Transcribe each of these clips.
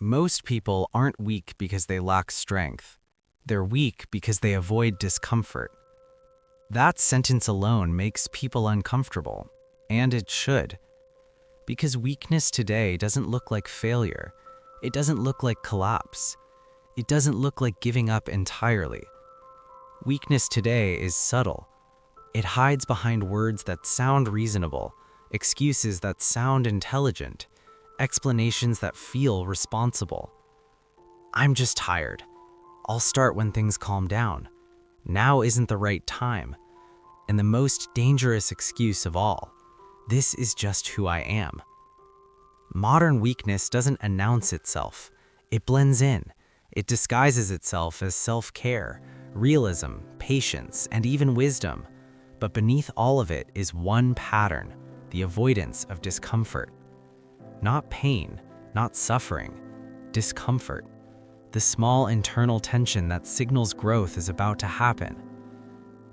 Most people aren't weak because they lack strength. They're weak because they avoid discomfort. That sentence alone makes people uncomfortable, and it should. Because weakness today doesn't look like failure. It doesn't look like collapse. It doesn't look like giving up entirely. Weakness today is subtle. It hides behind words that sound reasonable, excuses that sound intelligent, explanations that feel responsible. I'm just tired. I'll start when things calm down. Now isn't the right time. And the most dangerous excuse of all, this is just who I am. Modern weakness doesn't announce itself. It blends in. It disguises itself as self-care, realism, patience, and even wisdom. But beneath all of it is one pattern, the avoidance of discomfort. Not pain, not suffering, discomfort. The small internal tension that signals growth is about to happen.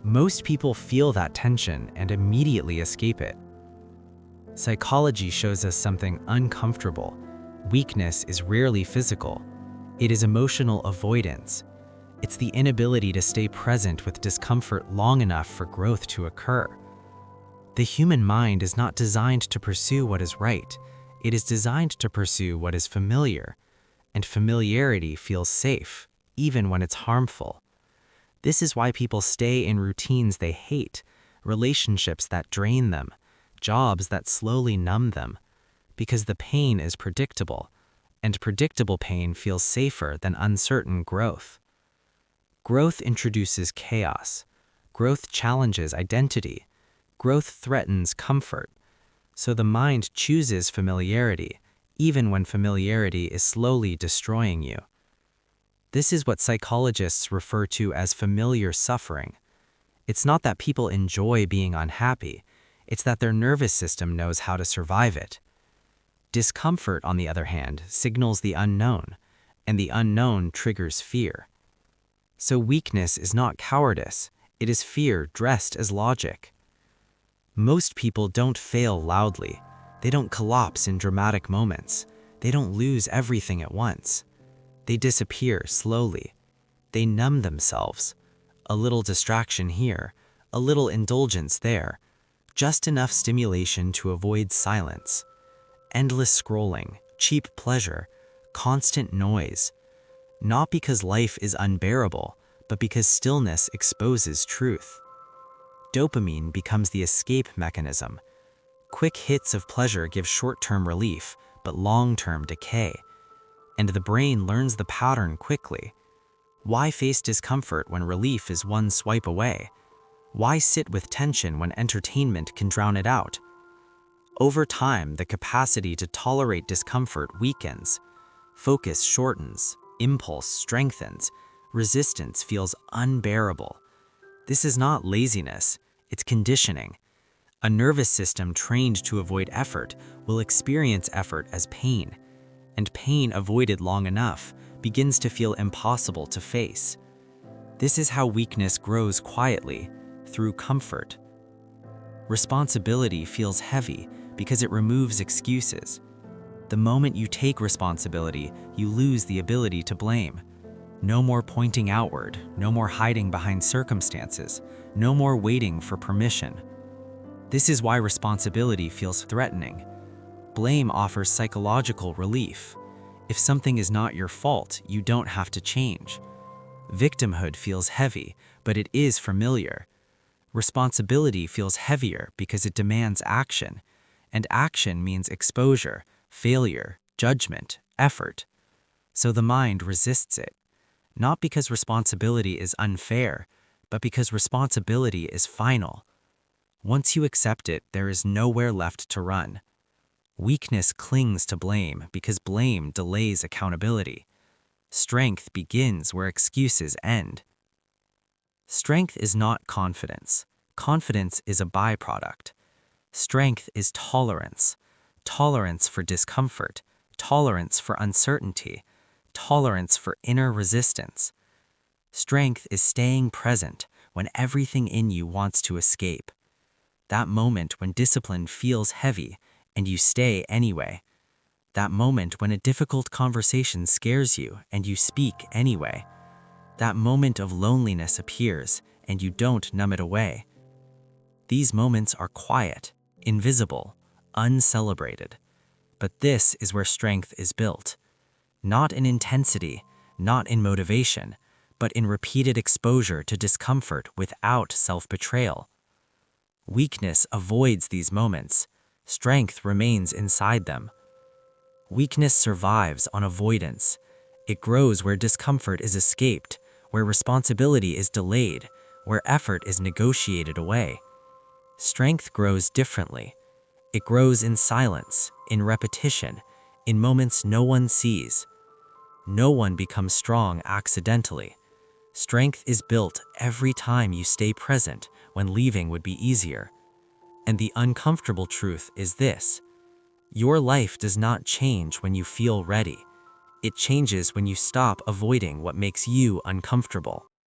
Most people feel that tension and immediately escape it. Psychology shows us something uncomfortable. Weakness is rarely physical. It is emotional avoidance. It's the inability to stay present with discomfort long enough for growth to occur. The human mind is not designed to pursue what is right. It is designed to pursue what is familiar. And familiarity feels safe, even when it's harmful. This is why people stay in routines they hate, relationships that drain them, jobs that slowly numb them, because the pain is predictable, and predictable pain feels safer than uncertain growth. Growth introduces chaos. Growth challenges identity. Growth threatens comfort. So the mind chooses familiarity, even when familiarity is slowly destroying you. This is what psychologists refer to as familiar suffering. It's not that people enjoy being unhappy, it's that their nervous system knows how to survive it. Discomfort, on the other hand, signals the unknown, and the unknown triggers fear. So weakness is not cowardice, it is fear dressed as logic. Most people don't fail loudly. They don't collapse in dramatic moments. They don't lose everything at once. They disappear slowly. They numb themselves. A little distraction here, a little indulgence there, just enough stimulation to avoid silence. Endless scrolling, cheap pleasure, constant noise. Not because life is unbearable, but because stillness exposes truth. Dopamine becomes the escape mechanism. Quick hits of pleasure give short-term relief, but long-term decay. And the brain learns the pattern quickly. Why face discomfort when relief is one swipe away? Why sit with tension when entertainment can drown it out? Over time, the capacity to tolerate discomfort weakens. Focus shortens, impulse strengthens, resistance feels unbearable. This is not laziness, it's conditioning. A nervous system trained to avoid effort will experience effort as pain, and pain avoided long enough begins to feel impossible to face. This is how weakness grows quietly, through comfort. Responsibility feels heavy because it removes excuses. The moment you take responsibility, you lose the ability to blame. No more pointing outward, no more hiding behind circumstances, no more waiting for permission. This is why responsibility feels threatening. Blame offers psychological relief. If something is not your fault, you don't have to change. Victimhood feels heavy, but it is familiar. Responsibility feels heavier because it demands action, and action means exposure, failure, judgment, effort. So the mind resists it, not because responsibility is unfair, but because responsibility is final. Once you accept it, there is nowhere left to run. Weakness clings to blame because blame delays accountability. Strength begins where excuses end. Strength is not confidence. Confidence is a byproduct. Strength is tolerance. Tolerance for discomfort. Tolerance for uncertainty. Tolerance for inner resistance. Strength is staying present when everything in you wants to escape. That moment when discipline feels heavy and you stay anyway. That moment when a difficult conversation scares you and you speak anyway. That moment of loneliness appears and you don't numb it away. These moments are quiet, invisible, uncelebrated. But this is where strength is built. Not in intensity, not in motivation, but in repeated exposure to discomfort without self-betrayal. Weakness avoids these moments. Strength remains inside them. Weakness survives on avoidance. It grows where discomfort is escaped, where responsibility is delayed, where effort is negotiated away. Strength grows differently. It grows in silence, in repetition, in moments no one sees. No one becomes strong accidentally. Strength is built every time you stay present when leaving would be easier. And the uncomfortable truth is this: your life does not change when you feel ready. It changes when you stop avoiding what makes you uncomfortable.